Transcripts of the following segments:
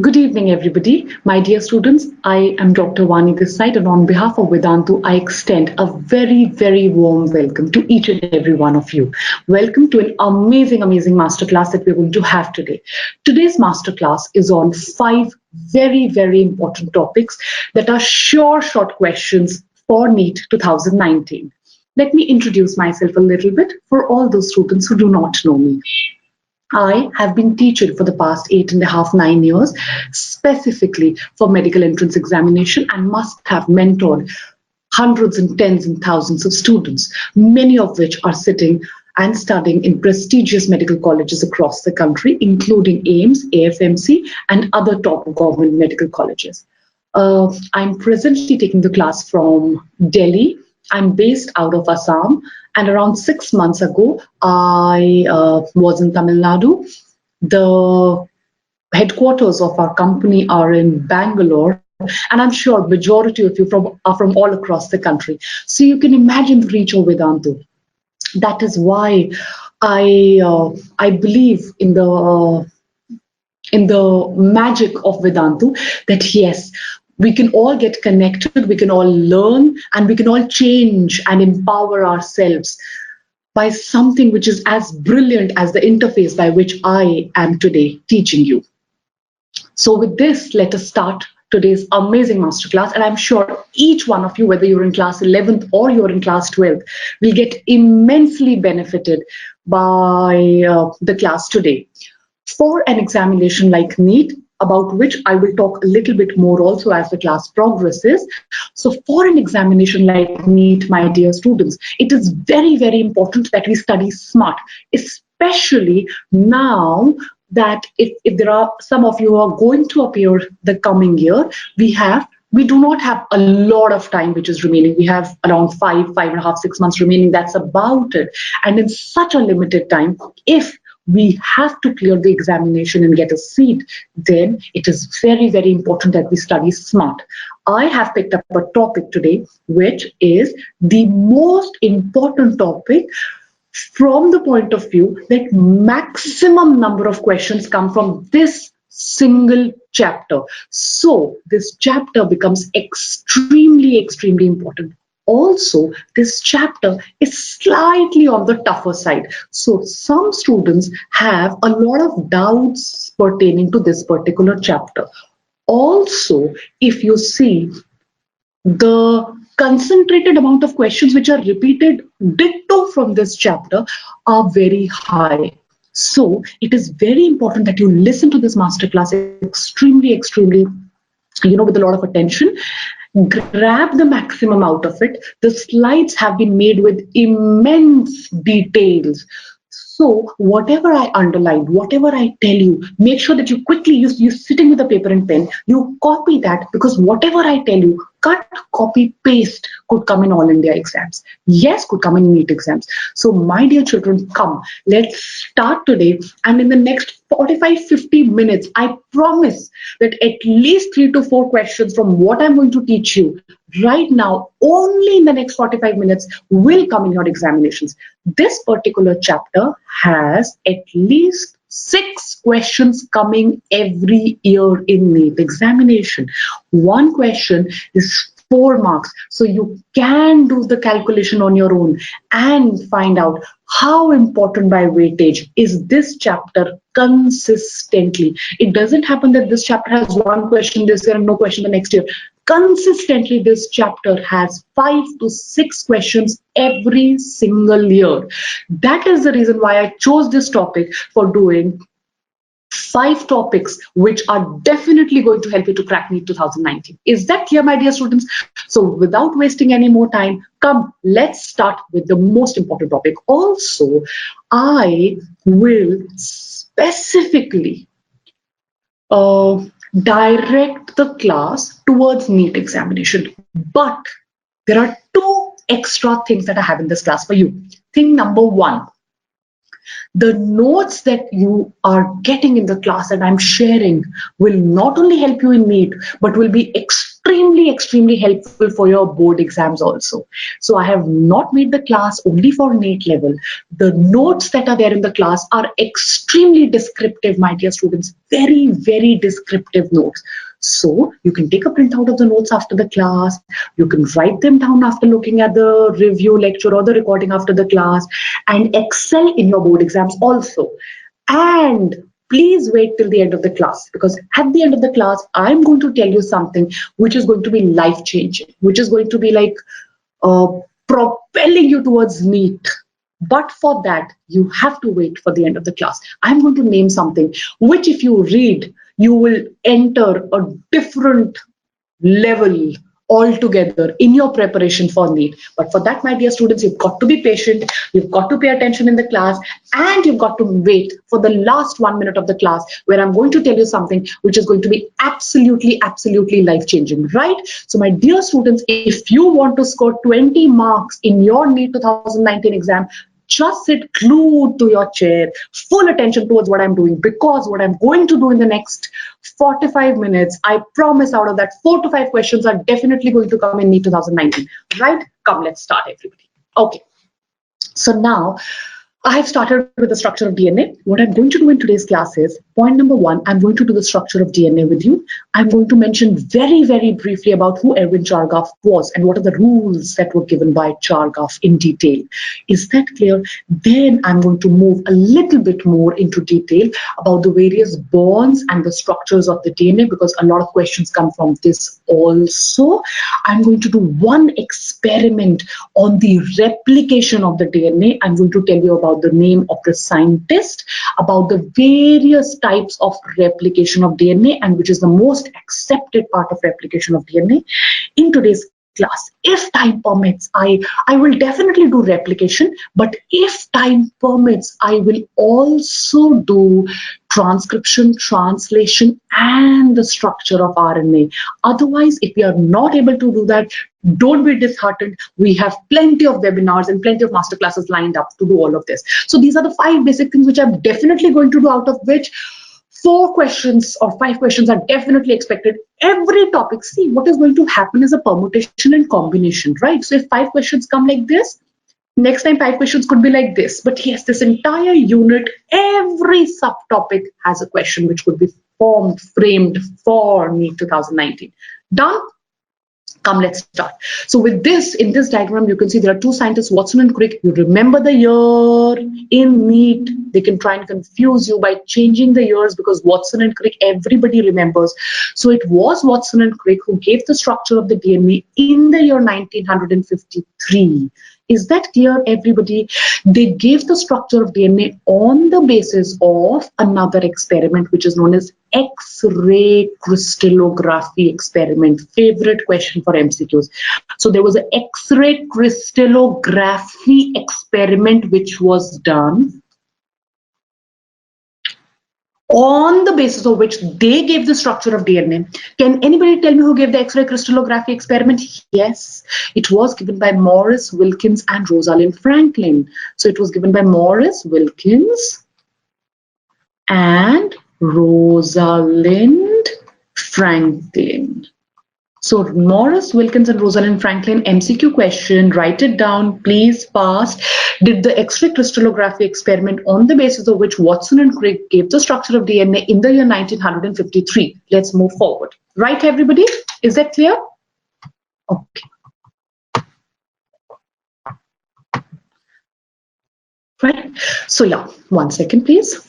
Good evening, everybody. My dear students, I am Dr. Vani this side, and on behalf of Vedantu, I extend a very, very warm welcome to each and every one of you. Welcome to an amazing masterclass that we're going to have today. Today's masterclass is on five very, very important topics that are sure short questions for NEET 2019. Let me introduce myself a little bit for all those students who do not know me. I have been teaching for the past 8.5, 9 years, specifically for medical entrance examination, and must have mentored hundreds and tens and thousands of students, many of which are sitting and studying in prestigious medical colleges across the country, including AIMS, AFMC, and other top government medical colleges. I'm presently taking the class from Delhi. I'm based out of Assam, and around 6 months ago, I was in Tamil Nadu. The headquarters of our company are in Bangalore, and I'm sure majority of you are from all across the country. So you can imagine the reach of Vedantu. That is why I believe in the magic of Vedantu, that yes, we can all get connected, we can all learn, and we can all change and empower ourselves by something which is as brilliant as the interface by which I am today teaching you. So, with this, let us start today's amazing masterclass. And I'm sure each one of you, whether you're in class 11th or you're in class 12th, will get immensely benefited by the class today. For an examination like NEET, about which I will talk a little bit more also as the class progresses. So for an examination like NEET, my dear students, it is very, very important that we study smart, especially now that if there are some of you who are going to appear the coming year, we do not have a lot of time which is remaining. We have around 5.5, 6 months remaining. That's about it. And in such a limited time, if we have to clear the examination and get a seat, then it is very, very important that we study smart. I have picked up a topic today, which is the most important topic from the point of view that maximum number of questions come from this single chapter. So this chapter becomes extremely important. Also, this chapter is slightly on the tougher side. So some students have a lot of doubts pertaining to this particular chapter. Also, if you see, the concentrated amount of questions which are repeated ditto from this chapter are very high. So it is very important that you listen to this masterclass extremely, with a lot of attention. Grab the maximum out of it. The slides have been made with immense details. So whatever I underline, whatever I tell you, make sure that you quickly you're sitting with a paper and pen, you copy that, because whatever I tell you, cut, copy, paste could come in all India exams. Yes, could come in NEET exams. So my dear children, come, let's start today. And in the next 45-50 minutes, I promise that at least 3 to 4 questions from what I'm going to teach you right now, only in the next 45 minutes, will come in your examinations. This particular chapter has at least 6 questions coming every year in NEET examination. One question is 4 marks. So you can do the calculation on your own and find out how important by weightage is this chapter consistently. It doesn't happen that this chapter has one question this year and no question the next year. Consistently, this chapter has 5 to 6 questions every single year. That is the reason why I chose this topic for doing 5 topics which are definitely going to help you to crack NEET 2019. Is that clear, my dear students? So without wasting any more time, come, let's start with the most important topic. Also, I will specifically direct the class towards NEET examination. But there are 2 extra things that I have in this class for you. Thing number 1, The notes that you are getting in the class that I'm sharing will not only help you in NEET, but will be extremely helpful for your board exams also. So I have not made the class only for NEET level. The notes that are there in the class are extremely descriptive, my dear students, very descriptive notes. So you can take a printout of the notes after the class, you can write them down after looking at the review lecture or the recording after the class, and excel in your board exams also. And please wait till the end of the class, because at the end of the class, I'm going to tell you something which is going to be life changing, which is going to be like uh, propelling you towards NEET. But for that, you have to wait for the end of the class. I'm going to name something which, if you read, you will enter a different level altogether in your preparation for NEET. But for that, my dear students, you've got to be patient, you've got to pay attention in the class, and you've got to wait for the last 1 minute of the class, where I'm going to tell you something which is going to be absolutely life-changing, right? So my dear students, if you want to score 20 marks in your NEET 2019 exam, just sit glued to your chair, full attention towards what I'm doing, because what I'm going to do in the next 45 minutes, I promise out of that, 4 to 5 questions are definitely going to come in NEET 2019, right? Come, let's start, everybody. Okay. So now, I've started with the structure of DNA. What I'm going to do in today's class is, point number 1, I'm going to do the structure of DNA with you. I'm going to mention very briefly about who Erwin Chargaff was and what are the rules that were given by Chargaff in detail. Is that clear? Then I'm going to move a little bit more into detail about the various bonds and the structures of the DNA, because a lot of questions come from this also. I'm going to do one experiment on the replication of the DNA. I'm going to tell you about the name of the scientist, about the various types of replication of DNA, and which is the most accepted part of replication of DNA in today's class. If time permits, I will definitely do replication, but if time permits, I will also do transcription, translation, and the structure of RNA. Otherwise, if we are not able to do that, don't be disheartened. We have plenty of webinars and plenty of masterclasses lined up to do all of this. So these are the 5 basic things which I'm definitely going to do, out of which 4 questions or 5 questions are definitely expected. Every topic, see, what is going to happen is a permutation and combination, right? So if 5 questions come like this, next time 5 questions could be like this. But yes, this entire unit, every subtopic has a question which could be framed for NEET 2019. Done? Come, let's start. So with this, in this diagram, you can see there are 2 scientists, Watson and Crick. You remember the year in NEET. They can try and confuse you by changing the years, because Watson and Crick, everybody remembers. So it was Watson and Crick who gave the structure of the DNA in the year 1953. Is that clear, everybody? They gave the structure of DNA on the basis of another experiment, which is known as X-ray crystallography experiment. Favorite question for MCQs. So there was an X-ray crystallography experiment which was done, on the basis of which they gave the structure of DNA. Can anybody tell me who gave the X-ray crystallography experiment? Yes, it was given by Morris, Wilkins, and Rosalind Franklin. So it was given by Morris, Wilkins, and Rosalind Franklin. So Morris, Wilkins, and Rosalind Franklin, MCQ question, write it down, please pass. Did the X-ray crystallography experiment on the basis of which Watson and Crick gave the structure of DNA in the year 1953. Let's move forward. Right, everybody? Is that clear? Okay. Right. So yeah, 1 second, please.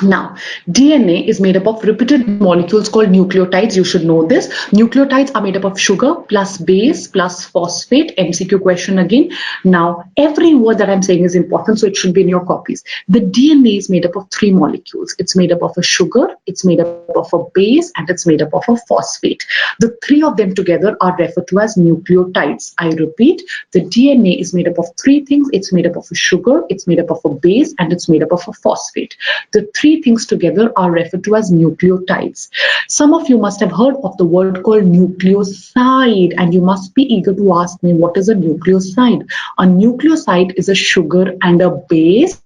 Now, DNA is made up of repeated molecules called nucleotides. You should know this. Nucleotides are made up of sugar plus base plus phosphate. MCQ question again. Now, every word that I'm saying is important, so it should be in your copies. The DNA is made up of 3 molecules. It's made up of a sugar, it's made up of a base, and it's made up of a phosphate. The 3 of them together are referred to as nucleotides. I repeat, the DNA is made up of 3 things. It's made up of a sugar, it's made up of a base, and it's made up of a phosphate. The three things together are referred to as nucleotides. Some of you must have heard of the word called nucleoside, and you must be eager to ask me, what is a nucleoside? A nucleoside is a sugar and a base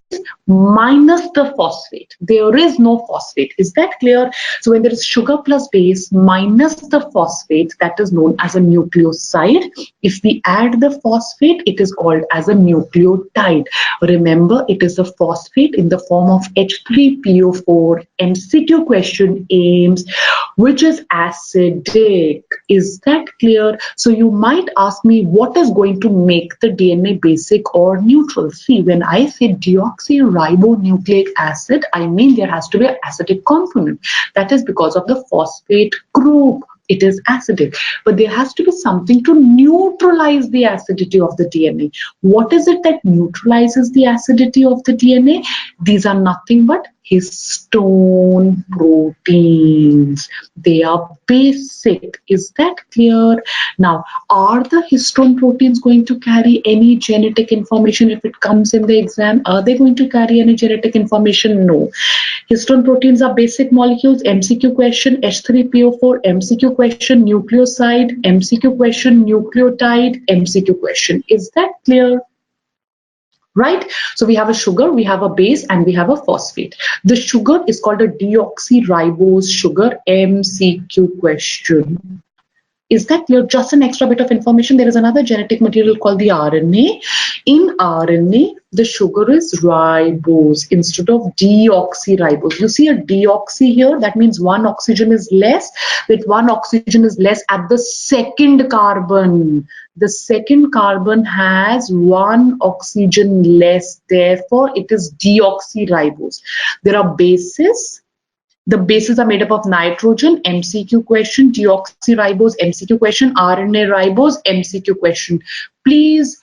minus the phosphate. There is no phosphate. Is that clear? So when there is sugar plus base minus the phosphate, that is known as a nucleoside. If we add the phosphate, it is called as a nucleotide. Remember, it is a phosphate in the form of H3PO4. MCQ question aims, which is acidic. Is that clear? So you might ask me, what is going to make the DNA basic or neutral? See, when I say deoxyribonucleic acid, I mean there has to be an acidic component. That is because of the phosphate group. It is acidic, but there has to be something to neutralize the acidity of the DNA. What is it that neutralizes the acidity of the DNA? These are nothing but histone proteins. They are basic. Is that clear? Now, are the histone proteins going to carry any genetic information if it comes in the exam? Are they going to carry any genetic information? No. Histone proteins are basic molecules. MCQ question, H3PO4, MCQ question, nucleoside, MCQ question, nucleotide, MCQ question. Is that clear? Right? So we have a sugar, we have a base, and we have a phosphate. The sugar is called a deoxyribose sugar. MCQ question. Is that clear? Just an extra bit of information. There is another genetic material called the RNA. In RNA, the sugar is ribose instead of deoxyribose. You see a deoxy here, that means one oxygen is less. With one oxygen is less at the second carbon. The second carbon has one oxygen less, therefore it is deoxyribose. There are bases. The bases are made up of nitrogen, MCQ question, deoxyribose, MCQ question, RNA ribose, MCQ question. Please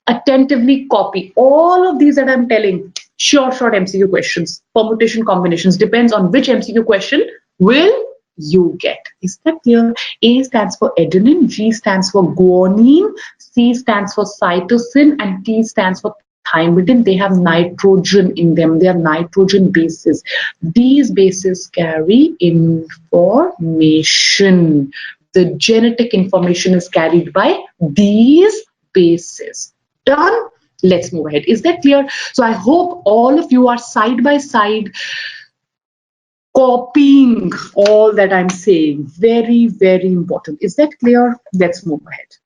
attentively copy all of these that I'm telling. Short MCQ questions, permutation combinations, depends on which MCQ question will you get. Is that clear? A stands for adenine, G stands for guanine, C stands for cytosine, and T stands for thymidine. They have nitrogen in them. They are nitrogen bases. These bases carry information. The genetic information is carried by these bases. Done? Let's move ahead. Is that clear? So I hope all of you are side by side copying all that I'm saying. Very, very important. Is that clear? Let's move ahead.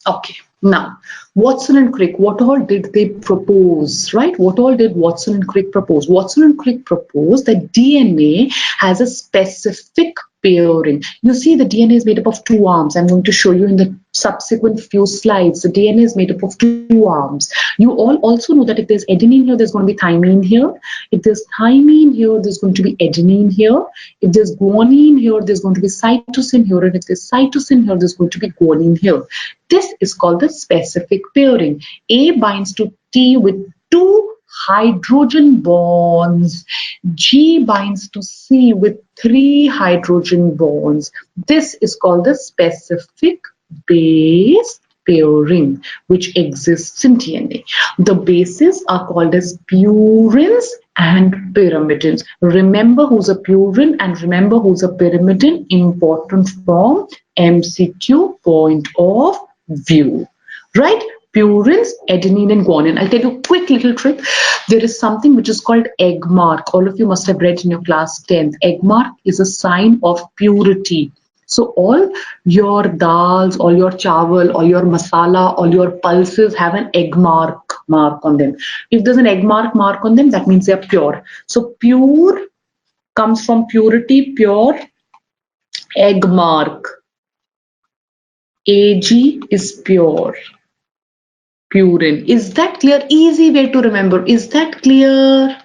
Okay. Now, Watson and Crick, what all did they propose, right? What all did Watson and Crick propose? Watson and Crick proposed that DNA has a specific pairing. You see, the DNA is made up of two arms. I'm going to show you in the subsequent few slides. The DNA is made up of two arms. You all also know that if there's adenine here, there's going to be thymine here. If there's thymine here, there's going to be adenine here. If there's guanine here, there's going to be cytosine here. And if there's cytosine here, there's going to be guanine here. This is called the specific pairing. A binds to T with two hydrogen bonds. G binds to C with 3 hydrogen bonds. This is called the specific base pairing, which exists in DNA. The bases are called as purines and pyrimidines. Remember who's a purine and remember who's a pyrimidine. Important from MCQ point of view, right? Purines, adenine and guanine. I'll tell you a quick little trick. There is something which is called egg mark. All of you must have read in your class 10th. Egg mark is a sign of purity. So all your dals, all your chawal, all your masala, all your pulses have an egg mark on them. If there's an egg mark on them, that means they're pure. So pure comes from purity, pure, egg mark. AG is pure. Purine. Is that clear? Easy way to remember. Is that clear?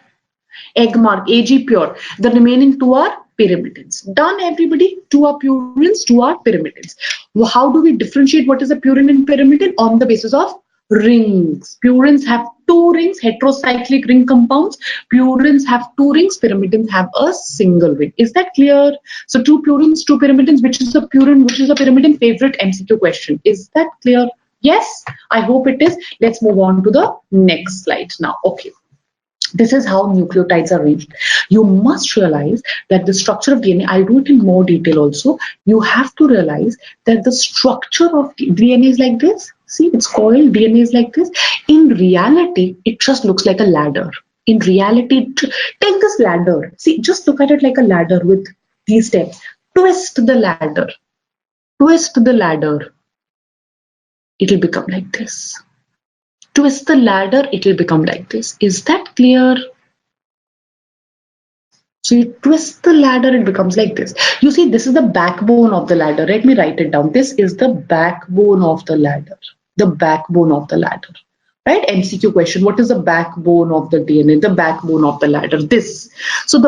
Egg mark, AG pure. The remaining two are pyrimidines. Done, everybody? 2 are purines, 2 are pyrimidines. Well, how do we differentiate what is a purine and pyrimidine? On the basis of rings. Purines have 2 rings, heterocyclic ring compounds. Purines have 2 rings, pyrimidines have a single ring. Is that clear? So 2 purines, 2 pyrimidines. Which is a purine, which is a pyrimidine? Favorite MCQ question. Is that clear? Yes, I hope it is. Let's move on to the next slide now. Okay. This is how nucleotides are arranged. You must realize that the structure of DNA, I'll do it in more detail also. You have to realize that the structure of DNA is like this. See, it's called DNA is like this. In reality, it just looks like a ladder. In reality, take this ladder. See, just look at it like a ladder with these steps. Twist the ladder. Twist the ladder. It'll become like this. Twist the ladder, it'll become like this. Is that clear? So you twist the ladder, it becomes like this. You see, this is the backbone of the ladder. Let me write it down. This is the backbone of the ladder. The backbone of the ladder. Right? MCQ question. What is the backbone of the DNA? The backbone of the ladder. This. So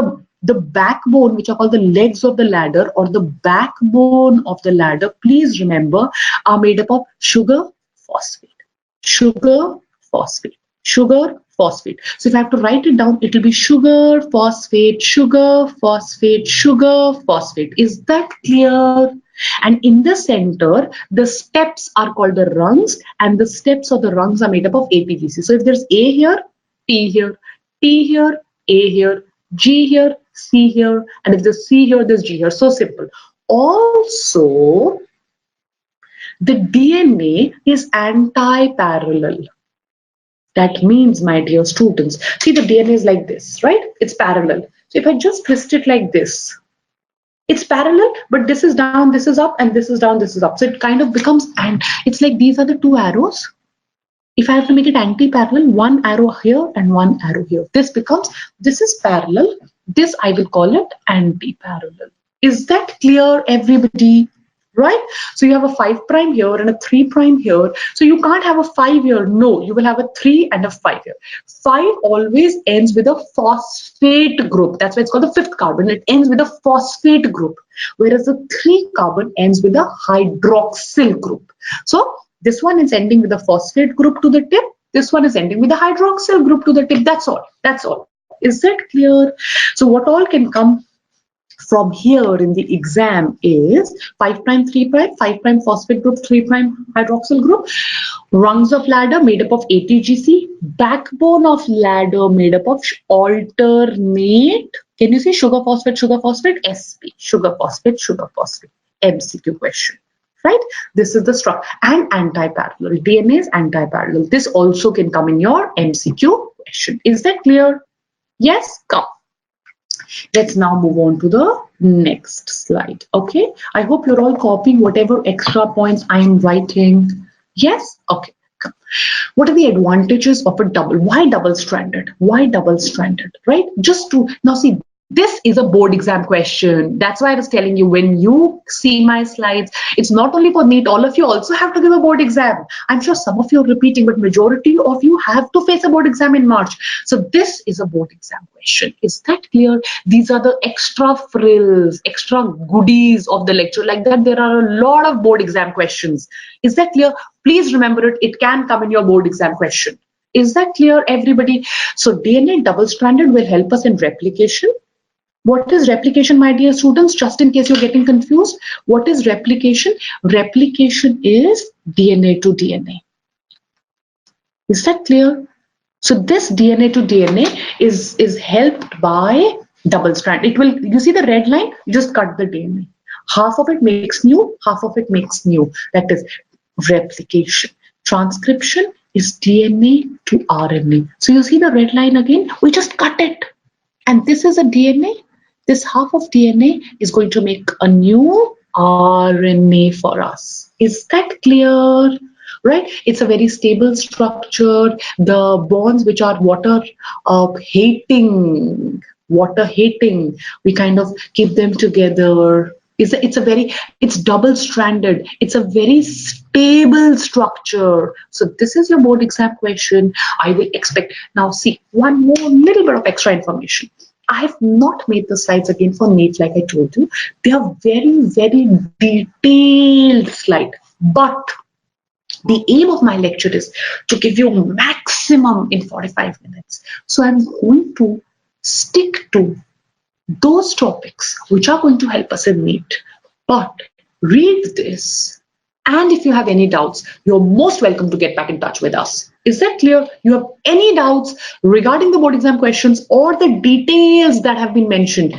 the backbone, which are called the legs of the ladder or the backbone of the ladder, please remember, are made up of sugar, phosphate. Sugar, phosphate. Sugar, phosphate. So if I have to write it down, it will be sugar, phosphate, sugar, phosphate, sugar, phosphate. Is that clear? And in the center, the steps are called the rungs, and the steps of the rungs are made up of ATGC. So if there's A here, T here, T here, A here, G here, C here, and if there's C here, there's G here. So simple. Also, the DNA is anti-parallel. That means, my dear students, see, the DNA is like this, right? It's parallel. So if I just twist it like this, it's parallel, but this is down, this is up, and this is down, this is up. So it kind of becomes, and it's like these are the two arrows. If I have to make it anti-parallel, one arrow here and one arrow here. This becomes, this is parallel. This I will call it anti-parallel. Is that clear, everybody? Right? So you have a 5 prime here and a 3 prime here. So you can't have a 5 here. No, you will have a 3 and a 5 here. 5 always ends with a phosphate group. That's why it's called the 5th carbon. It ends with a phosphate group. Whereas the 3 carbon ends with a hydroxyl group. So this one is ending with a phosphate group to the tip. This one is ending with a hydroxyl group to the tip. That's all. That's all. Is that clear? So what all can come from here in the exam is 5 prime, 3 prime, 5 prime phosphate group, 3 prime hydroxyl group, rungs of ladder made up of ATGC, backbone of ladder made up of alternate, can you see sugar, phosphate, SP, sugar, phosphate, MCQ question. Right? This is the structure. And anti-parallel. DNA is anti-parallel. This also can come in your MCQ question. Is that clear? Yes? Come. Let's now move on to the next slide. Okay, I hope you're all copying whatever extra points I am writing. Yes? Okay. Come. What are the advantages of a double? Why double-stranded? Why double-stranded? Right? Just to now see. This is a board exam question. That's why I was telling you, when you see my slides, it's not only for NEET, all of you also have to give a board exam. I'm sure some of you are repeating, but majority of you have to face a board exam in March. So this is a board exam question. Is that clear? These are the extra frills, extra goodies of the lecture. Like that, there are a lot of board exam questions. Is that clear? Please remember it. It can come in your board exam question. Is that clear, everybody? So DNA double-stranded will help us in replication. What is replication, my dear students? Just in case you're getting confused, what is replication? Replication is DNA to DNA. Is that clear? So this DNA to DNA is helped by double strand. It will, you see the red line? You just cut the DNA. Half of it makes new, half of it makes new. That is replication. Transcription is DNA to RNA. So you see the red line again? We just cut it. And this is a DNA. This half of DNA is going to make a new RNA for us. Is that clear? Right? It's a very stable structure. The bonds which are water hating, we kind of keep them together. It's double-stranded. It's a very stable structure. So this is your board exam question. I will expect. Now see, one more little bit of extra information. I have not made the slides again for NEET, like I told you. They are very, very detailed slides. But the aim of my lecture is to give you maximum in 45 minutes. So I'm going to stick to those topics which are going to help us in NEET. But read this. And if you have any doubts, you're most welcome to get back in touch with us. Is that clear? You have any doubts regarding the board exam questions or the details that have been mentioned?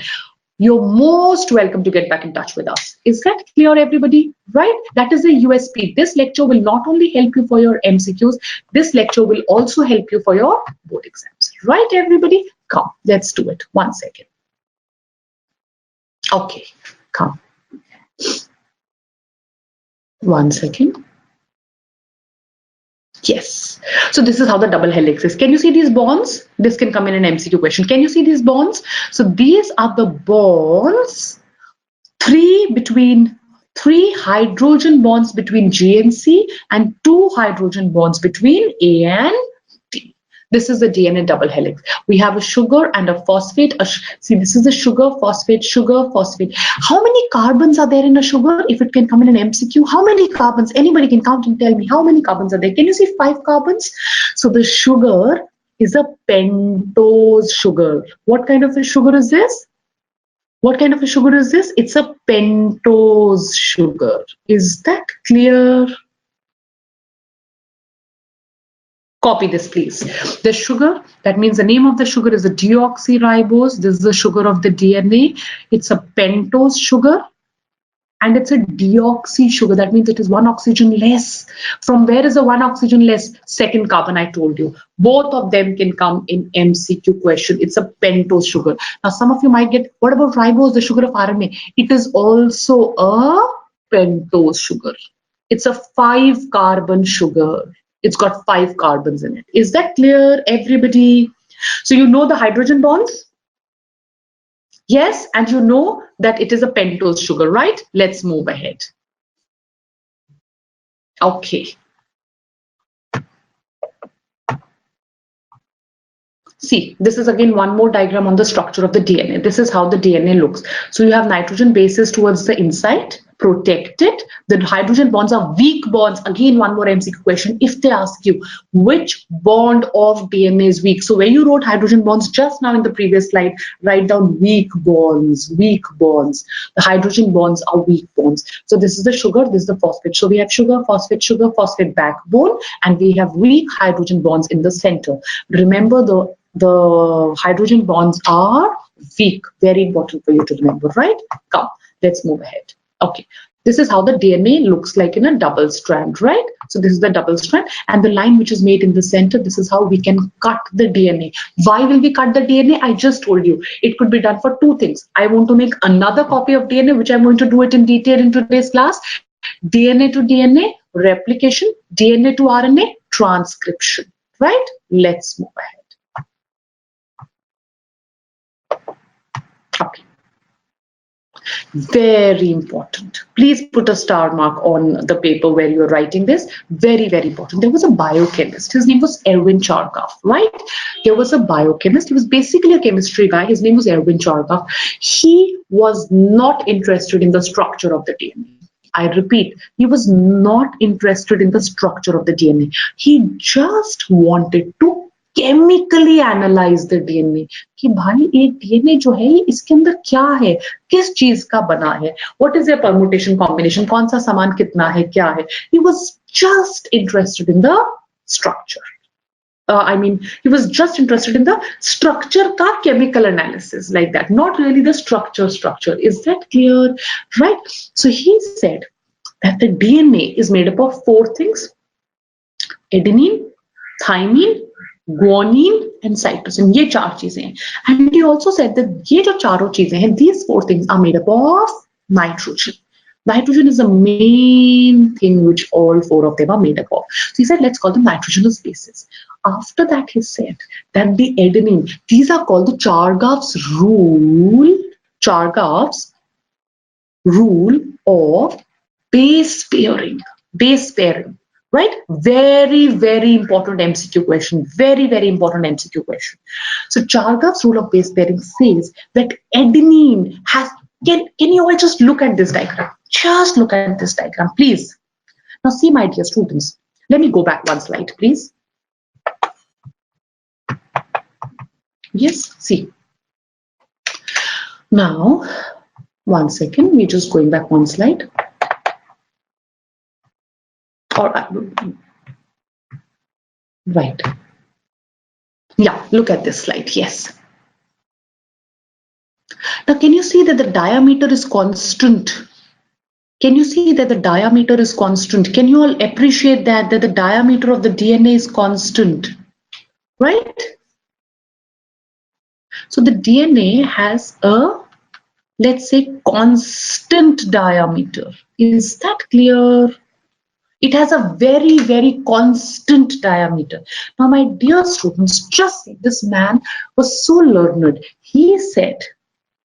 You're most welcome to get back in touch with us. Is that clear, everybody? Right? That is the USP. This lecture will not only help you for your MCQs, this lecture will also help you for your board exams. Right, everybody? Come, let's do it. 1 second. Okay, come. 1 second. Yes. So this is how the double helix is. Can you see these bonds? This can come in an MCQ question. Can you see these bonds? So these are the bonds, three hydrogen bonds between G and C and 2 hydrogen bonds between A and T. This is the DNA double helix. We have a sugar and a phosphate. See, this is a sugar, phosphate, sugar, phosphate. How many carbons are there in a sugar? If it can come in an MCQ, how many carbons? Anybody can count and tell me how many carbons are there. Can you see 5 carbons? So the sugar is a pentose sugar. What kind of a sugar is this? What kind of a sugar is this? It's a pentose sugar. Is that clear? Copy this, please. The sugar, that means the name of the sugar is a deoxyribose. This is the sugar of the DNA. It's a pentose sugar and it's a deoxy sugar. That means it is 1 oxygen less. From where is the 1 oxygen less? Second carbon, I told you. Both of them can come in MCQ question. It's a pentose sugar. Now, some of you might get, what about ribose, the sugar of RNA? It is also a pentose sugar. It's a 5 carbon sugar. It's got 5 carbons in it. Is that clear, everybody? So you know the hydrogen bonds? Yes, and you know that it is a pentose sugar, right? Let's move ahead. Okay. See, this is again one more diagram on the structure of the DNA. This is how the DNA looks. So you have nitrogen bases towards the inside, protected. The hydrogen bonds are weak bonds. Again, one more MCQ question. If they ask you which bond of DNA is weak. So where you wrote hydrogen bonds just now in the previous slide, write down weak bonds, weak bonds. The hydrogen bonds are weak bonds. So this is the sugar, this is the phosphate. So we have sugar, phosphate backbone, and we have weak hydrogen bonds in the center. Remember the hydrogen bonds are weak. Very important for you to remember, right? Come, let's move ahead. Okay, this is how the DNA looks like in a double strand, right? So this is the double strand, and the line which is made in the center, this is how we can cut the DNA. Why will we cut the DNA? I just told you. It could be done for 2 things. I want to make another copy of DNA, which I'm going to do it in detail in today's class. DNA to DNA, replication, DNA to RNA, transcription, right? Let's move ahead. Okay. Very important. Please put a star mark on the paper where you're writing this. Very, very important. There was a biochemist. His name was Erwin Chargaff, right? There was a biochemist. He was basically a chemistry guy. His name was Erwin Chargaff. He was not interested in the structure of the DNA. I repeat, he was not interested in the structure of the DNA. He just wanted to chemically analyse the DNA कि भाई एक DNA जो है इसके अंदर क्या है, किस चीज का बना है, what is the permutation combination, कौन सा सामान कितना है, क्या है. He was just interested in the structure. I mean, he was just interested in the structure ka chemical analysis, like that, not really the structure. Is that clear? Right? So he said that the DNA is made up of 4 things: adenine, thymine, guanine and cytosine. ये 4 चीजें हैं. And he also said that ये जो चारों चीजें हैं, these 4 things are made up of nitrogen. Nitrogen is the main thing which all 4 of them are made up of. So he said, let's call them nitrogenous bases. After that, he said that the adenine, these are called the Chargaff's rule. Chargaff's rule of base pairing. Base pairing. Right? Very, very important MCQ question. Very, very important MCQ question. So Chargaff's rule of base pairing says that adenine has, can you all just look at this diagram? Just look at this diagram, please. Now see, my dear students, let me go back 1 slide, please. Yes, see. Now, 1 second, we're just going back 1 slide. Or Right. Yeah, look at this slide. Yes. Now, can you see that the diameter is constant? Can you see that the diameter is constant? Can you all appreciate that the diameter of the DNA is constant? Right? So the DNA has a, let's say, constant diameter. Is that clear? It has a very, very constant diameter. Now, my dear students, just see, this man was so learned. He said,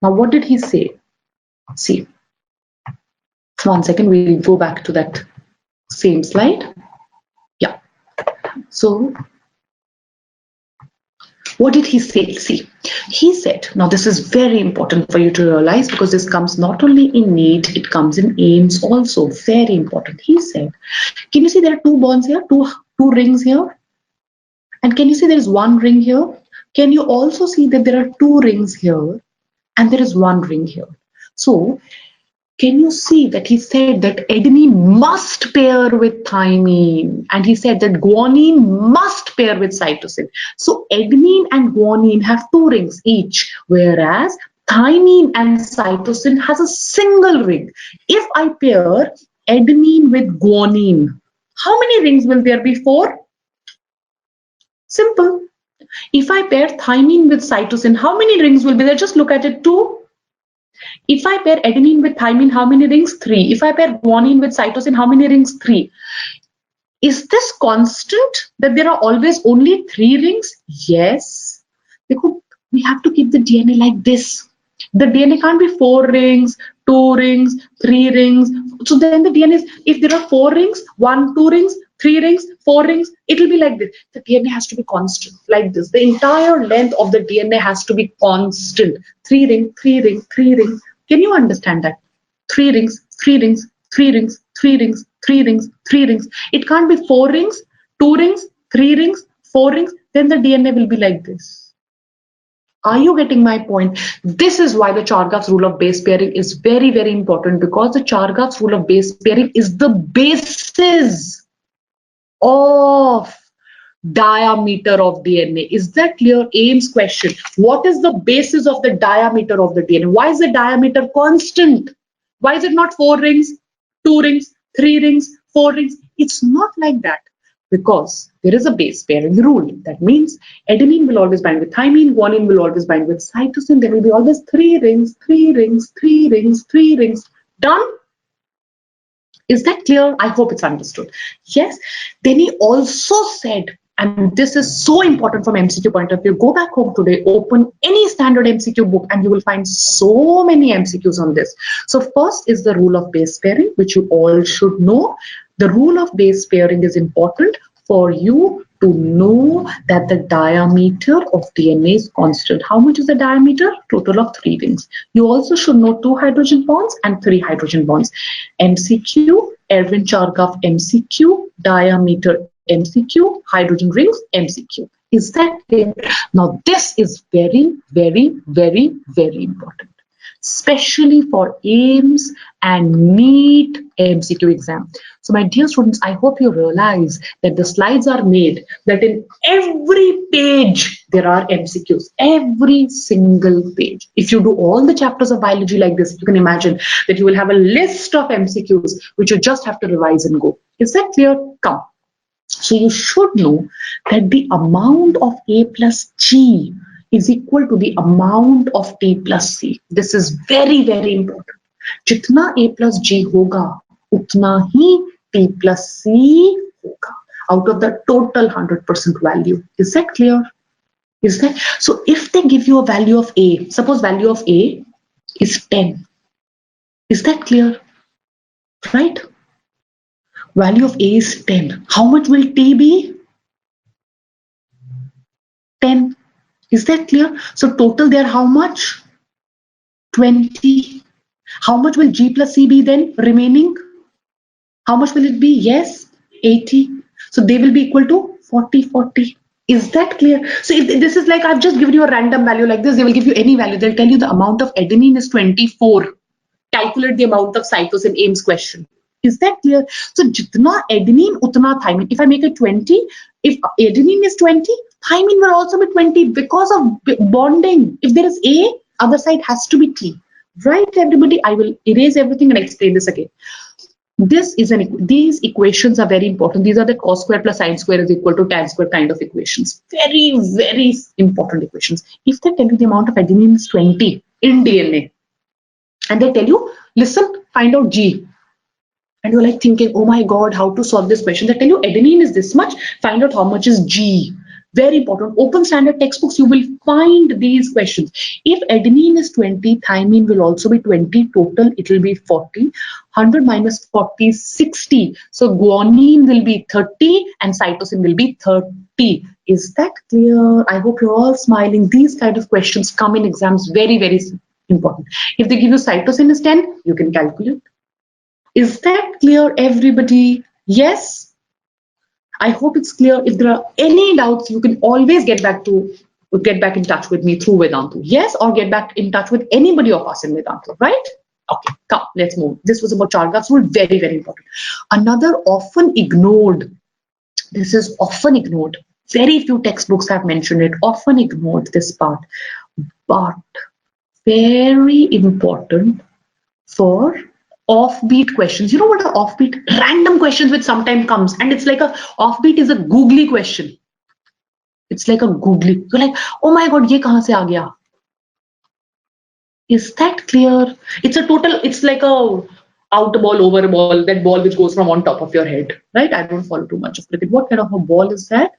now what did he say? See, 1 second, we'll go back to that same slide. Yeah. So what did he say? See, he said, now this is very important for you to realize because this comes not only in NEET, it comes in AIMS also. Very important. He said, can you see there are two bonds here, two rings here? And can you see there is one ring here? Can you also see that there are two rings here and there is one ring here? So can you see that he said that adenine must pair with thymine, and he said that guanine must pair with cytosine. So adenine and guanine have two rings each, whereas thymine and cytosine has a single ring. If I pair adenine with guanine, how many rings will there be? 4? Simple. If I pair thymine with cytosine, how many rings will be there? Just look at it, 2. If I pair adenine with thymine, how many rings? 3. If I pair guanine with cytosine, how many rings? 3. Is this constant that there are always only 3 rings? Yes. Because we have to keep the DNA like this. The DNA can't be 4 rings, 2 rings, 3 rings. So then the DNA is, if there are 4 rings, 1, 2 rings, 3 rings, 4 rings, it will be like this. The DNA has to be constant, like this. The entire length of the DNA has to be constant. 3 rings, 3 rings, 3 rings. Can you understand that? 3 rings, 3 rings, 3 rings, 3 rings, 3 rings, 3 rings. It can't be 4 rings, 2 rings, 3 rings, 4 rings. Then the DNA will be like this. Are you getting my point? This is why the Chargaff's rule of base pairing is very, very important, because the Chargaff's rule of base pairing is the basis of diameter of DNA. Is that clear? Ames question. What is the basis of the diameter of the DNA? Why is the diameter constant? Why is it not 4 rings, 2 rings, 3 rings, 4 rings? It's not like that, because there is a base pairing rule. That means adenine will always bind with thymine, guanine will always bind with cytosine. There will be always 3 rings, 3 rings, 3 rings, 3 rings. Done? Is that clear? I hope it's understood. Yes. Then he also said, and this is so important from MCQ point of view, go back home today, open any standard MCQ book, and you will find so many MCQs on this. So first is the rule of base pairing, which you all should know. The rule of base pairing is important for you to know that the diameter of DNA is constant. How much is the diameter? Total of 3 rings. You also should know 2 hydrogen bonds and 3 hydrogen bonds. MCQ, Erwin Chargaff MCQ, diameter MCQ, hydrogen rings MCQ. Is that clear? Now this is very, very, very, very important, especially for AIMS and NEET MCQ exam. So my dear students, I hope you realize that the slides are made that in every page there are MCQs, every single page. If you do all the chapters of biology like this, you can imagine that you will have a list of MCQs which you just have to revise and go. Is that clear? Come. So you should know that the amount of A plus G is equal to the amount of T plus C. This is very, very important. जितना A plus G होगा, उतना ही T plus C होगा out of the total 100% value. Is that clear? Is that? So if they give you a value of A, suppose value of A is 10. Is that clear? Right? Value of A is 10. How much will T be? 10. Is that clear? So total there how much? 20. How much will G plus C be then remaining? How much will it be? Yes, 80. So they will be equal to 40, 40. Is that clear? So if this is like I've just given you a random value like this, they will give you any value. They'll tell you the amount of adenine is 24. Calculate the amount of cytosine, AIMS question. Is that clear? So jitna adenine utna thymine. If I make it 20, if adenine is 20, thymine will also be 20 because of bonding. If there is A, other side has to be T. Right, everybody? I will erase everything and explain this again. These equations are very important. These are the cos square plus sine square is equal to tan square kind of equations. Very, very important equations. If they tell you the amount of adenine is 20 in DNA, and they tell you, listen, find out G. And you're like thinking, oh my God, how to solve this question? They tell you adenine is this much, find out how much is G. Very important. Open standard textbooks, you will find these questions. If adenine is 20, thymine will also be 20. Total, it will be 40. 100 minus 40 is 60. So guanine will be 30 and cytosine will be 30. Is that clear? I hope you're all smiling. These kind of questions come in exams, very, very important. If they give you cytosine is 10, you can calculate. Is that clear, everybody? Yes? I hope it's clear. If there are any doubts, you can always get back in touch with me through Vedantu. Yes, or get back in touch with anybody of us in Vedantu, right? Okay, come, let's move. This was about Chargaff's rule, very, very important. Another often ignored, this is often ignored. Very few textbooks have mentioned it, often ignored this part, but very important for offbeat questions. You know what are offbeat? Random questions which sometimes comes, and it's like a offbeat is a googly question. It's like a googly. You're like, oh my God, ye kahan se aa gaya? Is that clear? It's a total, it's like a out ball, over ball, that ball which goes from on top of your head, right? I don't follow too much of cricket. What kind of a ball is that?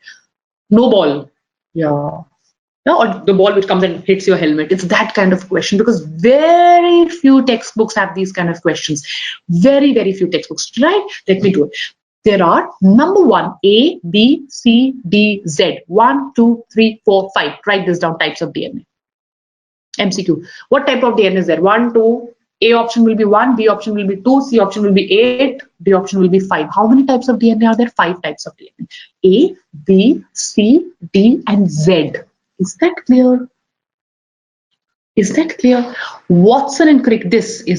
No ball. Yeah. No, or the ball which comes and hits your helmet. It's that kind of question, because very few textbooks have these kind of questions. Very, very few textbooks, right? Let me do it. There are number 1, A, B, C, D, Z. 1, 2, 3, 4, 5. Write this down, types of DNA. MCQ. What type of DNA is there? 1, 2, A option will be 1, B option will be 2, C option will be 8, D option will be 5. How many types of DNA are there? 5 types of DNA. A, B, C, D, and Z. Is that clear? Is that clear? Watson and Crick,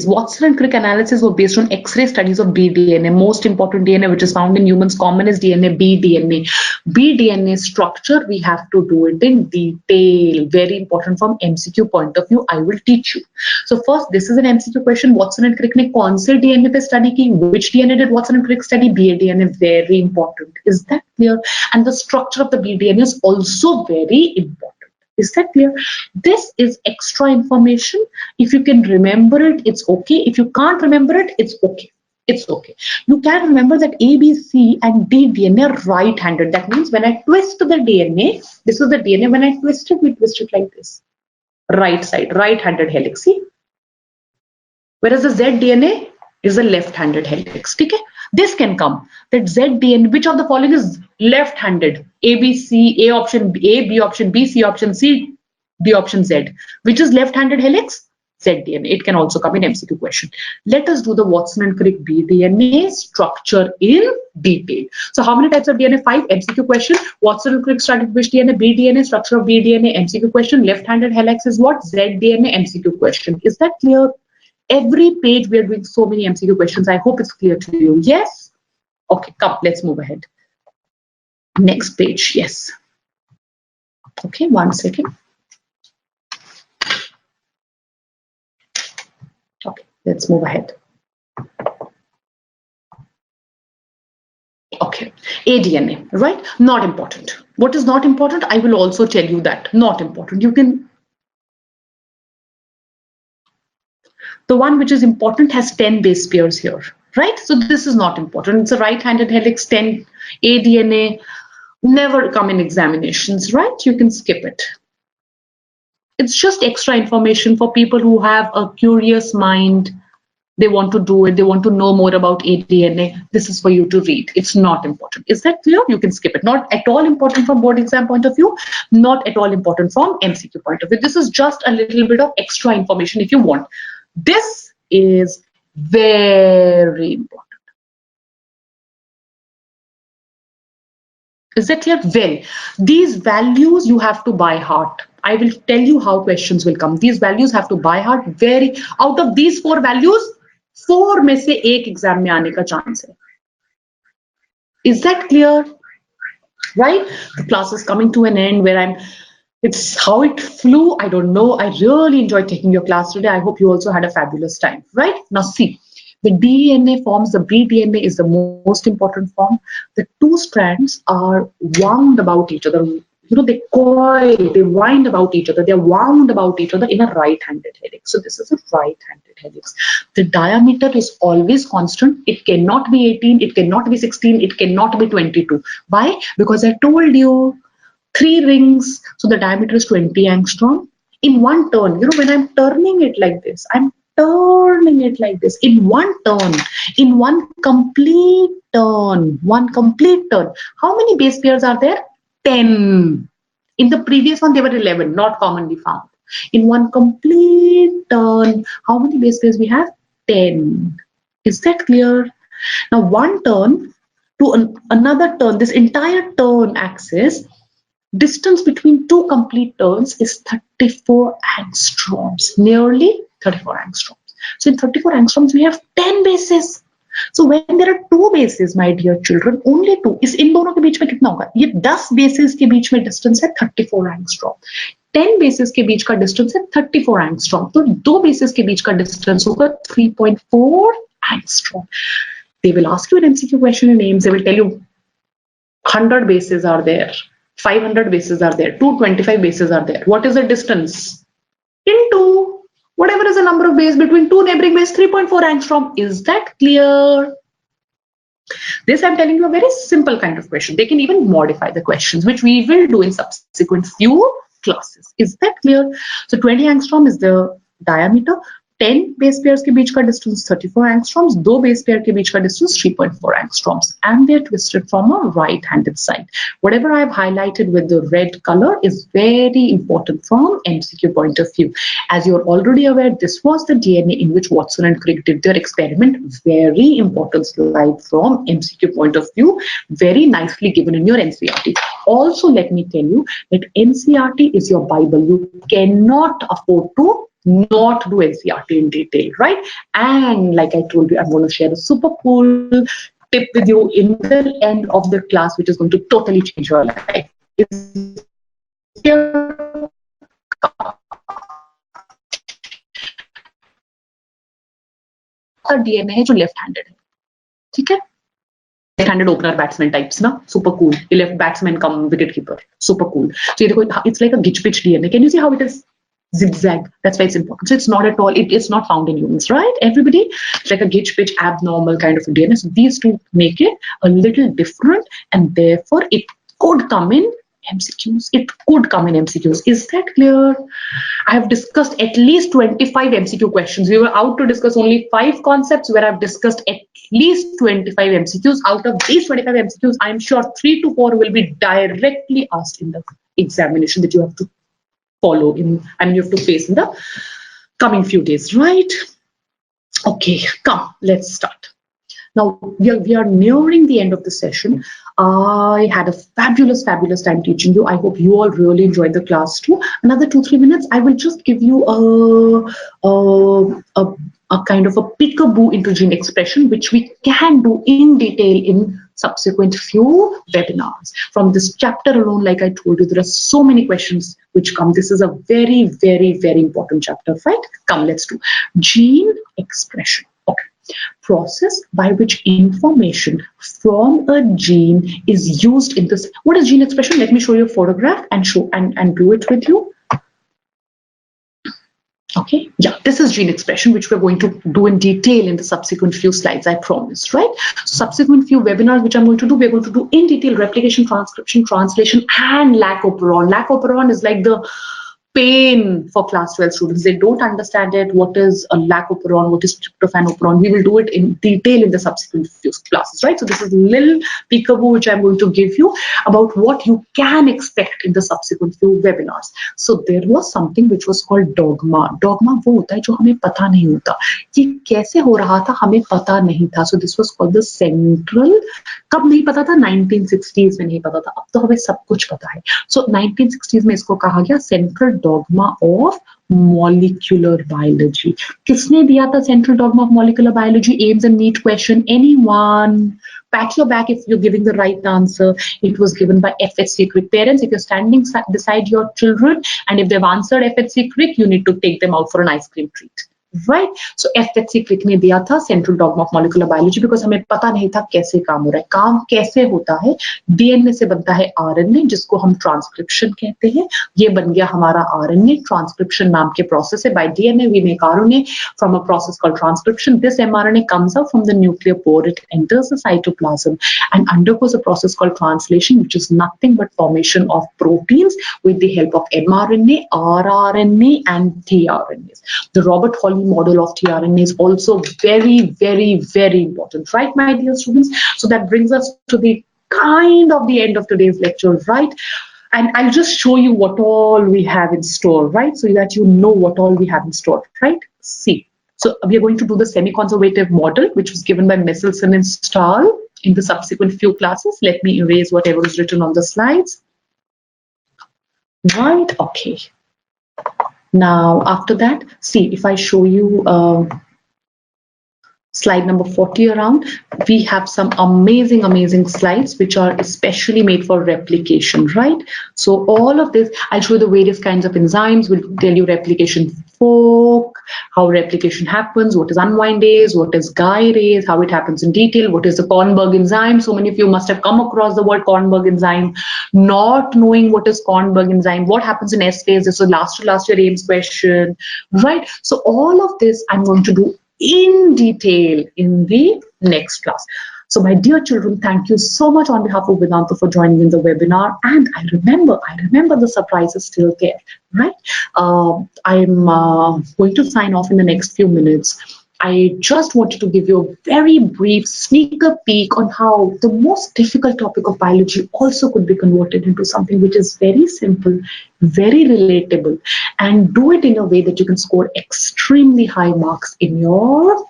Watson and Crick analysis were based on X-ray studies of bDNA. Most important DNA which is found in humans, common is DNA, bDNA. bDNA structure, we have to do it in detail. Very important from MCQ point of view. I will teach you. So first, this is an MCQ question. Watson and Crick ne kaun se DNA pe study ki? Which DNA did Watson and Crick study? bDNA. Very important. Is that clear? And the structure of the bDNA is also very important. Is that clear? This is extra information. If you can remember it, it's okay. If you can't remember it, it's okay. It's okay. You can remember that A, B, C, and D DNA are right-handed. That means when I twist the DNA, this is the DNA. When I twist it, we twist it like this. Right side, right-handed helix. See? Whereas the Z DNA is a left-handed helix. Okay? This can come. That Z DNA, which of the following is left-handed? A, B, C, A option A, B option B, C option C, D option Z. Which is left-handed helix? Z DNA. It can also come in MCQ question. Let us do the Watson and Crick bDNA structure in detail. So how many types of DNA? 5. MCQ question. Watson and Crick studied which DNA? bDNA. Structure of bDNA. MCQ question. Left-handed helix is what? Z DNA. MCQ question. Is that clear? Every page we are doing so many MCQ questions. I hope it's clear to you. Yes? Okay, come, let's move ahead. Next page, yes. Okay, 1 second. Okay, let's move ahead. Okay, aDNA, right? Not important. What is not important? I will also tell you that. Not important. You can. The one which is important has 10 base pairs here, right? So this is not important. It's a right-handed helix, 10 aDNA, never come in examinations, right? You can skip it. It's just extra information for people who have a curious mind. They want to do it. They want to know more about aDNA. This is for you to read. It's not important. Is that clear? You can skip it. Not at all important from board exam point of view. Not at all important from MCQ point of view. This is just a little bit of extra information if you want. This is very important. Is that clear? Well, these values you have to by heart. I will tell you how questions will come. These values have to by heart. Out of these 4 values, 4 में से एक exam में आने का chance है. Is that clear? Right? The class is coming to an end where it's how it flew. I don't know. I really enjoyed taking your class today. I hope you also had a fabulous time. Right? Now see, the DNA forms, the bDNA is the most important form. The two strands are wound about each other. They coil, they wind about each other, they're wound about each other in a right-handed helix. So this is a right-handed helix. The diameter is always constant. It cannot be 18, it cannot be 16, it cannot be 22. Why? Because I told you 3 rings, so the diameter is 20 angstrom. In one turn, when I'm turning it like this, I'm turning it like this. In one turn, in one complete turn, how many base pairs are there? 10. In the previous one, they were 11, not commonly found. In one complete turn, how many base pairs we have? 10. Is that clear? Now, one turn to another turn, this entire turn axis, distance between two complete turns is 34 angstroms, nearly 34 angstroms. So in 34 angstroms, we have 10 bases. So when there are 2 bases, my dear children, only 2, इस इन दोनों के बीच में कितना होगा? ये 10 bases के बीच में distance है 34 angstrom. 10 bases के बीच का distance है 34 angstrom. तो 2 bases के बीच का distance होगा 3.4 angstrom. They will ask you an MCQ question in names. They will tell you 100 bases are there, 500 bases are there, 225 bases are there. What is the distance? Into whatever is the number of bases between 2 neighboring bases, 3.4 angstrom. Is that clear? This I'm telling you a very simple kind of question. They can even modify the questions, which we will do in subsequent few classes. Is that clear? So 20 angstrom is the diameter. 10 base pairs के बीच का distance 34 angstroms, 2 base pair के बीच का distance 3.4 angstroms, and they're twisted from a right-handed side. Whatever I've highlighted with the red color is very important from MCQ point of view. As you're already aware, this was the DNA in which Watson and Crick did their experiment. Very important slide from MCQ point of view, very nicely given in your NCERT. Also, let me tell you that NCERT is your Bible. You cannot afford to not do NCERT in detail, right? And like I told you, I'm going to share a super cool tip with you in the end of the class, which is going to totally change your life. It's DNA है जो left-handed है, ठीक है? Left-handed opener batsman types, na? Super cool. The left batsman come wicket keeper. Super cool. So it's like a gitch-pitch DNA. Can you see how it is zigzag? That's why it's important. So it's not at all, it's not found in humans, right? Everybody, it's like a gitch-pitch abnormal kind of DNA. So these two make it a little different, and therefore it could come in MCQs. It could come in MCQs. Is that clear? I have discussed at least 25 MCQ questions. We were out to discuss only 5 concepts where I've discussed at least 25 MCQs. Out of these 25 MCQs, I'm sure 3 to 4 will be directly asked in the examination that you have to follow in, you have to face in the coming few days, right? Okay, come, let's start. Now, we are nearing the end of the session. I had a fabulous time teaching you. I hope you all really enjoyed the class too. Another 2-3 minutes, I will just give you a kind of a peekaboo into gene expression, which we can do in detail in subsequent few webinars. From this chapter alone, like I told you, there are so many questions which come. This is a very important chapter, right? Come, let's do gene expression. Okay. Process by which information from a gene is used in this. What is gene expression? Let me show you a photograph and show and do it with you. Okay, yeah, this is gene expression, which we're going to do in detail in the subsequent few slides, I promise, right? Subsequent few webinars, which I'm going to do, we're going to do in detail replication, transcription, translation, and lac-operon. Lac-operon is like the pain for class 12 students. They don't understand it. What is a lac-operon? What is tryptophan operon? We will do it in detail in the subsequent few classes, right? So this is a little peekaboo which I'm going to give you about what you can expect in the subsequent few webinars. So there was something which was called dogma. Dogma वो होता है जो हमें पता नहीं होता. ये कैसे हो रहा था हमें पता नहीं था. So this was called the central. कब नहीं पता था? 1960s में नहीं पता था. अब तो हमें सब कुछ पता है. So 1960s में इसको कहा गया central dogma of molecular biology. किसने दिया था central dogma of molecular biology? Aims and NEET question. Anyone? Pat your back if you're giving the right answer. It was given by FHC Crick. Parents, if you're standing beside your children and if they've answered FHC Crick, you need to take them out for an ice cream treat. Right? So FHC Crick ने दिया था central dogma of molecular biology because हमें पता नहीं था कैसे काम हो रहा है. काम कैसे होता है? DNA से बनता है RNA जिसको हम ट्रांसक्रिप्शन कहते हैं. ये बन गया हमारा RNA. ट्रांसक्रिप्शन नाम के प्रोसेस है. By DNA we make RNA from a process called transcription. This mRNA comes out from the nuclear pore. It enters the cytoplasm and undergoes a process called translation, which is nothing but formation of proteins with the help of mRNA, rRNA, and tRNAs. The Robert Holly model of tRNA is also very, very, very important, right, my dear students? So that brings us to the kind of the end of today's lecture, right? And I'll just show you what all we have in store, right? So that you know what all we have in store, right? See. So we are going to do the semi-conservative model, which was given by Messelson and Stahl in the subsequent few classes. Let me erase whatever is written on the slides. Right, okay. Now, after that, see, if I show you slide number 40 around, we have some amazing, amazing slides which are especially made for replication, right? So all of this, I'll show you the various kinds of enzymes, we'll tell you replication fork, how replication happens, what is unwindase, what is gyrase, how it happens in detail, what is the Kornberg enzyme. So many of you must have come across the word Kornberg enzyme, not knowing what is Kornberg enzyme, what happens in S phase. This was last year Ames question, right? So all of this I'm going to do in detail in the next class. So my dear children, thank you so much on behalf of Vedantu for joining in the webinar. And I remember the surprise is still there, right? I'm going to sign off in the next few minutes. I just wanted to give you a very brief sneaker peek on how the most difficult topic of biology also could be converted into something which is very simple, very relatable, and do it in a way that you can score extremely high marks in your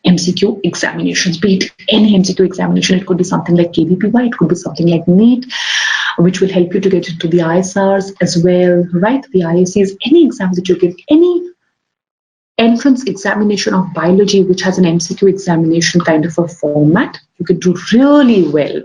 MCQ examinations, be it any MCQ examination. It could be something like KVPY, it could be something like NEET, which will help you to get into the ISRs as well, right? The ISCs, any exam that you give, any entrance examination of biology which has an MCQ examination kind of a format, you can do really well,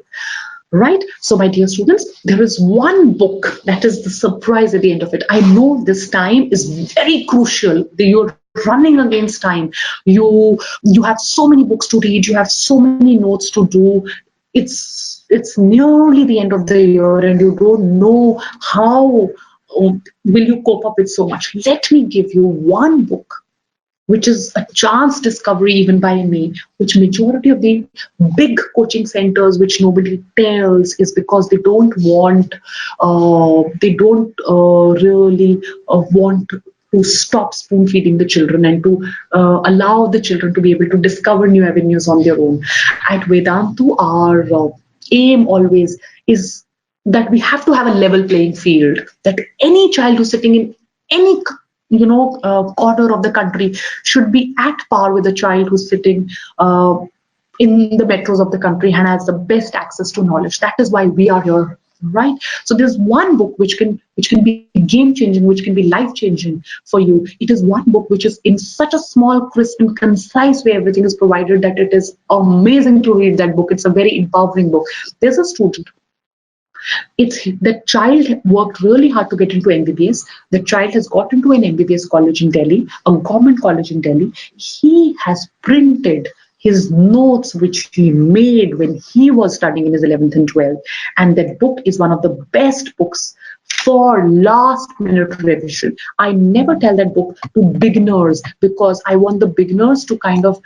right? So my dear students, there is one book that is the surprise at the end of it. I know this time is very crucial. You're running against time. You have so many books to read, you have so many notes to do. It's nearly the end of the year and you don't know how will you cope up with so much. Let me give you one book which is a chance discovery even by me, which majority of the big coaching centers, which nobody tells, is because they don't want, really want to stop spoon feeding the children and to allow the children to be able to discover new avenues on their own. At Vedantu, our aim always is that we have to have a level playing field, that any child who's sitting in any corner of the country should be at par with a child who's sitting in the metros of the country and has the best access to knowledge. That is why we are here, right? So there's one book which can be game changing, which can be life changing for you. It is one book which is in such a small, crisp and concise way. Everything is provided that it is amazing to read that book. It's a very empowering book. There's a student. The child worked really hard to get into MBBS. The child has got into an MBBS college in Delhi, a government college in Delhi. He has printed his notes which he made when he was studying in his 11th and 12th. And that book is one of the best books for last minute revision. I never tell that book to beginners because I want the beginners to kind of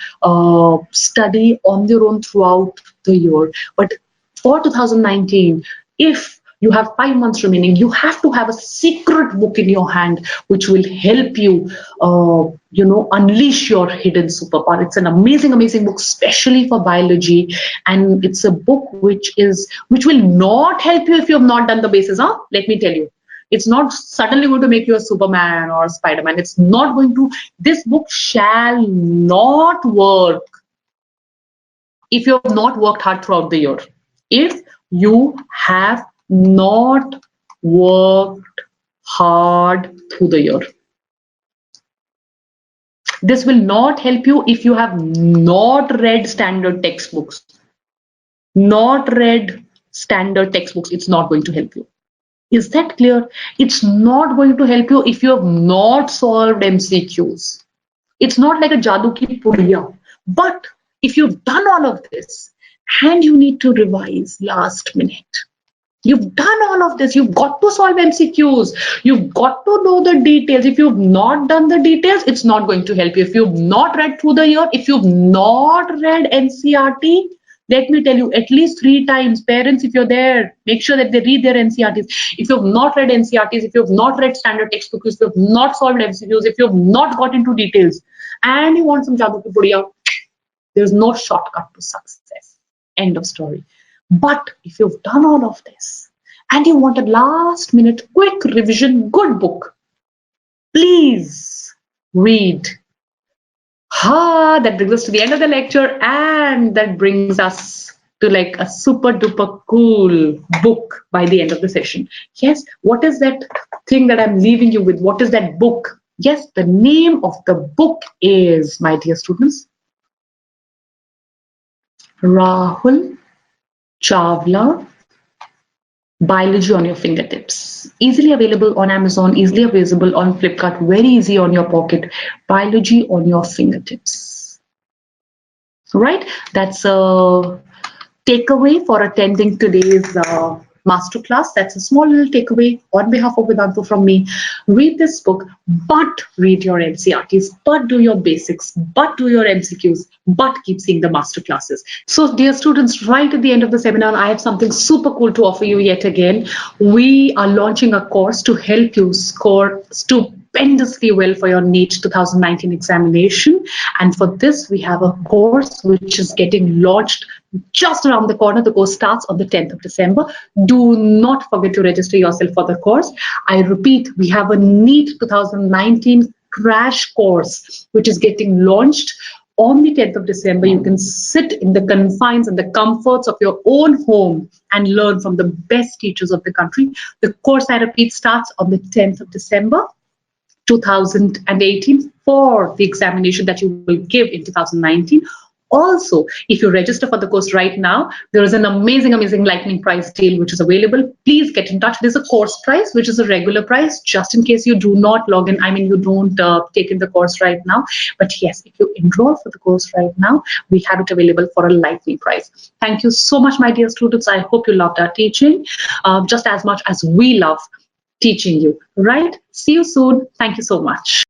study on their own throughout the year. But for 2019, if you have 5 months remaining, you have to have a secret book in your hand which will help you, unleash your hidden superpower. It's an amazing, amazing book, especially for biology. And it's a book which will not help you if you have not done the basis. Let me tell you. It's not suddenly going to make you a Superman or a Spider-Man. It's not going to. This book shall not work if you have not worked hard throughout the year. If you have not worked hard through the year. This will not help you if you have not read standard textbooks. Not read standard textbooks, it's not going to help you. Is that clear? It's not going to help you if you have not solved MCQs. It's not like a jadoo ki pudiya. But if you've done all of this and you need to revise last minute, you've done all of this, you've got to solve MCQs, you've got to know the details. If you've not done the details, it's not going to help you. If you've not read through the year, if you've not read NCRT, let me tell you, at least 3 times, parents, if you're there, make sure that they read their NCRTs. If you've not read NCRTs, if you've not read standard textbooks, if you've not solved MCQs, if you've not got into details, and you want some jadoo ki pudiya, there's no shortcut to success. End of story. But if you've done all of this and you want a last minute quick revision good book, please read. That brings us to the end of the lecture, and that brings us to like a super duper cool book by the end of the session. Yes, what is that thing that I'm leaving you with? What is that book? Yes, the name of the book is, my dear students, Rahul Chawla, Biology on Your Fingertips. Easily available on Amazon, easily available on Flipkart, very easy on your pocket. Biology on Your Fingertips. Right? That's a takeaway for attending today's masterclass. That's a small little takeaway on behalf of Vedantu from me. Read this book, but read your NCRTs, but do your basics, but do your MCQs, but keep seeing the masterclasses. So dear students, right at the end of the seminar, I have something super cool to offer you yet again. We are launching a course to help you score stupendously well for your NEET 2019 examination. And for this, we have a course which is getting launched just around the corner. The course starts on the 10th of December. Do not forget to register yourself for the course. I repeat, we have a NEET 2019 crash course which is getting launched on the 10th of December. You can sit in the confines and the comforts of your own home and learn from the best teachers of the country. The course, I repeat, starts on the 10th of December 2018 for the examination that you will give in 2019. Also, if you register for the course right now, there is an amazing lightning price deal which is available. Please get in touch. There's a course price, which is a regular price, just in case you do not log in. I mean, you don't take in the course right now. But yes, if you enroll for the course right now, we have it available for a lightning price. Thank you so much, my dear students. I hope you loved our teaching just as much as we love teaching you, right? See you soon. Thank you so much.